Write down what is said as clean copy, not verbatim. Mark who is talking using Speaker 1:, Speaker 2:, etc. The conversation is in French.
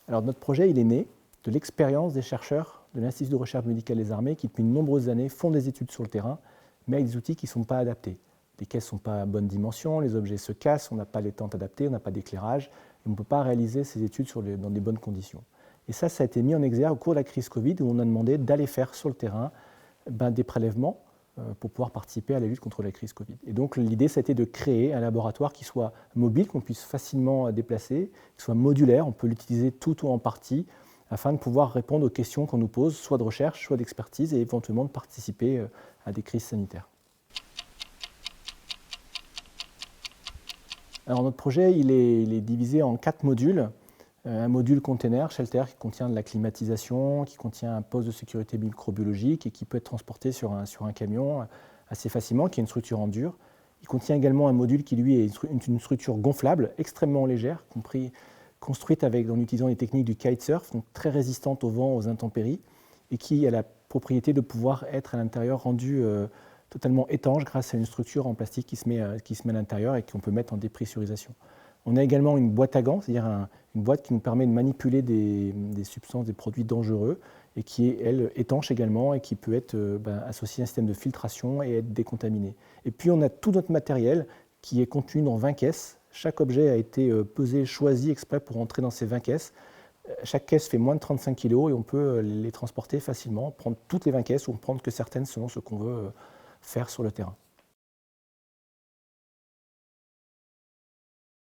Speaker 1: Alors notre projet, il est né de l'expérience des chercheurs de l'Institut de recherche médicale des armées qui, depuis de nombreuses années, font des études sur le terrain, mais avec des outils qui ne sont pas adaptés. Les caisses ne sont pas à bonne dimension, les objets se cassent, on n'a pas les tentes adaptées, on n'a pas d'éclairage, et on ne peut pas réaliser ces études dans des bonnes conditions. Et ça a été mis en exergue au cours de la crise Covid, où on a demandé d'aller faire sur le terrain des prélèvements pour pouvoir participer à la lutte contre la crise Covid. Et donc l'idée, ça a été de créer un laboratoire qui soit mobile, qu'on puisse facilement déplacer, qui soit modulaire, on peut l'utiliser tout ou en partie, afin de pouvoir répondre aux questions qu'on nous pose, soit de recherche, soit d'expertise, et éventuellement de participer à des crises sanitaires. Alors notre projet, il est divisé en 4 modules. Un module container, shelter, qui contient de la climatisation, qui contient un poste de sécurité microbiologique et qui peut être transporté sur un camion assez facilement, qui est une structure en dur. Il contient également un module qui, lui, est une structure gonflable, extrêmement légère, construite en utilisant les techniques du kitesurf, donc très résistante au vent, aux intempéries, et qui a la propriété de pouvoir être à l'intérieur rendue totalement étanche grâce à une structure en plastique qui se met à l'intérieur et qu'on peut mettre en dépressurisation. On a également une boîte à gants, c'est-à-dire une boîte qui nous permet de manipuler des substances, des produits dangereux, et qui est, elle, étanche également, et qui peut être associée à un système de filtration et être décontaminée. Et puis on a tout notre matériel qui est contenu dans 20 caisses. Chaque objet a été pesé, choisi exprès pour entrer dans ces 20 caisses. Chaque caisse fait moins de 35 kg et on peut les transporter facilement, prendre toutes les 20 caisses ou prendre que certaines selon ce qu'on veut faire sur le terrain.